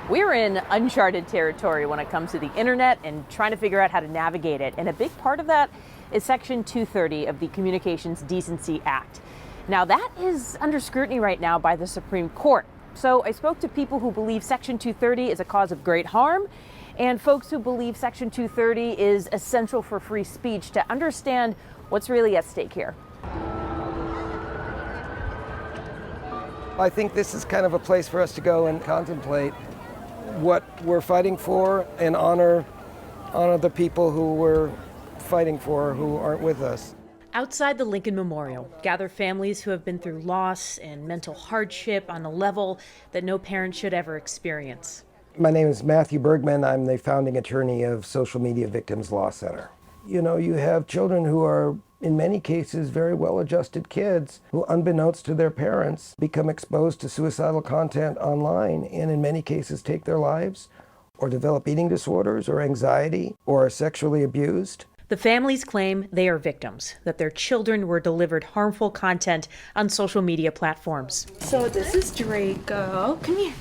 We're in uncharted territory when it comes to the internet and trying to figure out how to navigate it. And a big part of that is Section 230 of the Communications Decency Act. Now, that is under scrutiny right now by the Supreme Court. So I spoke to people who believe Section 230 is a cause of great harm and folks who believe Section 230 is essential for free speech to understand what's really at stake here. I think this is kind of a place for us to go and contemplate what we're fighting for and honor the people who we're fighting for who aren't with us. Outside the Lincoln Memorial gather families who have been through loss and mental hardship on a level that no parent should ever experience. My name is Matthew Bergman. I'm the founding attorney of Social Media Victims Law Center. You know, you have children who are, in many cases, very well-adjusted kids who, unbeknownst to their parents, become exposed to suicidal content online and in many cases take their lives or develop eating disorders or anxiety or are sexually abused. The families claim they are victims, that their children were delivered harmful content on social media platforms. So this is Draco. Come here.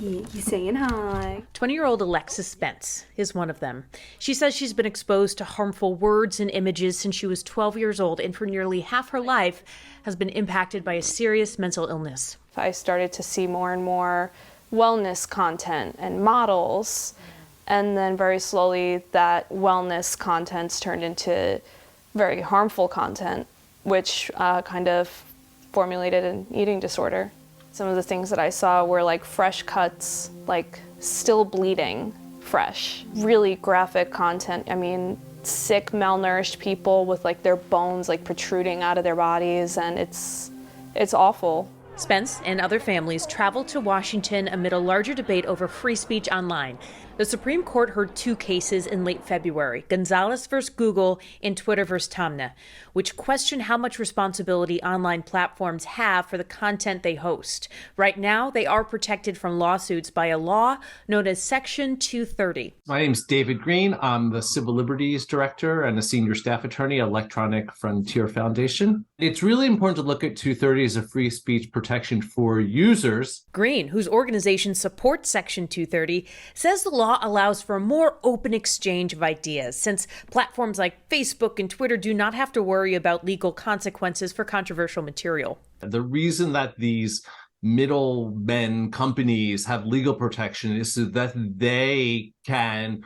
Yeah, he's saying hi. 20-year-old Alexis Spence is one of them. She says she's been exposed to harmful words and images since she was 12 years old and for nearly half her life has been impacted by a serious mental illness. I started to see more and more wellness content and models, and then very slowly that wellness content's turned into very harmful content, which kind of formulated an eating disorder. Some of the things that I saw were like fresh cuts, like still bleeding fresh, really graphic content. I mean, sick, malnourished people with like their bones like protruding out of their bodies, and it's awful. Spence and other families traveled to Washington amid a larger debate over free speech online. The Supreme Court heard two cases in late February, Gonzalez versus Google and Twitter versus Taamneh, which question how much responsibility online platforms have for the content they host. Right now, they are protected from lawsuits by a law known as Section 230. My name is David Green. I'm the Civil Liberties Director and a Senior Staff Attorney at Electronic Frontier Foundation. It's really important to look at 230 as a free speech protection for users. Green, whose organization supports Section 230, says the law allows for a more open exchange of ideas, since platforms like Facebook and Twitter do not have to worry about legal consequences for controversial material. The reason that these middlemen companies have legal protection is so that they can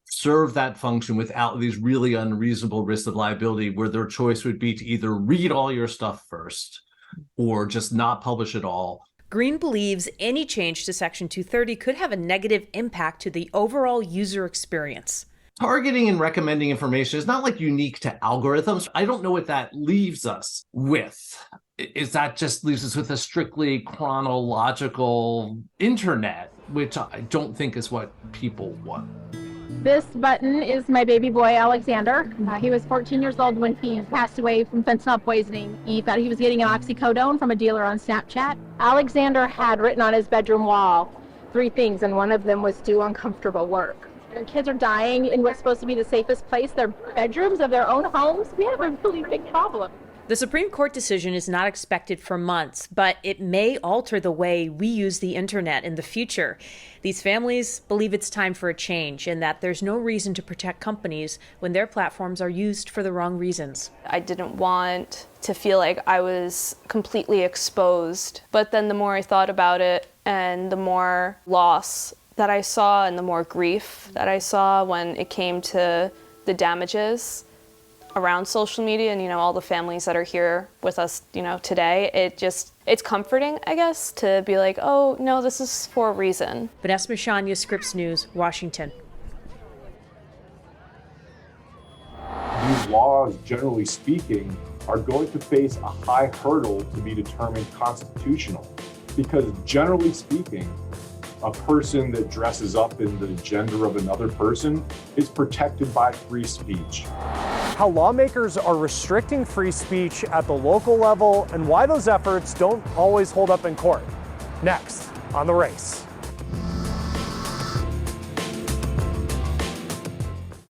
serve that function without these really unreasonable risks of liability, where their choice would be to either read all your stuff first or just not publish at all. Green believes any change to Section 230 could have a negative impact to the overall user experience. Targeting and recommending information is not like unique to algorithms. I don't know what that leaves us with. Is that just leaves us with a strictly chronological internet, which I don't think is what people want. This button is my baby boy, Alexander. He was 14 years old when he passed away from fentanyl poisoning. He thought he was getting an oxycodone from a dealer on Snapchat. Alexander had written on his bedroom wall 3 things, and one of them was do uncomfortable work. Their kids are dying in what's supposed to be the safest place, their bedrooms of their own homes. We have a really big problem. The Supreme Court decision is not expected for months, but it may alter the way we use the internet in the future. These families believe it's time for a change and that there's no reason to protect companies when their platforms are used for the wrong reasons. I didn't want to feel like I was completely exposed, but then the more I thought about it and the more loss that I saw and the more grief that I saw when it came to the damages around social media and, all the families that are here with us, today, it's comforting, I guess, to be like, oh, no, this is for a reason. Vanessa Mashanya, Scripps News, Washington. These laws, generally speaking, are going to face a high hurdle to be determined constitutional because, generally speaking, a person that dresses up in the gender of another person is protected by free speech. How lawmakers are restricting free speech at the local level and why those efforts don't always hold up in court. Next on The Race.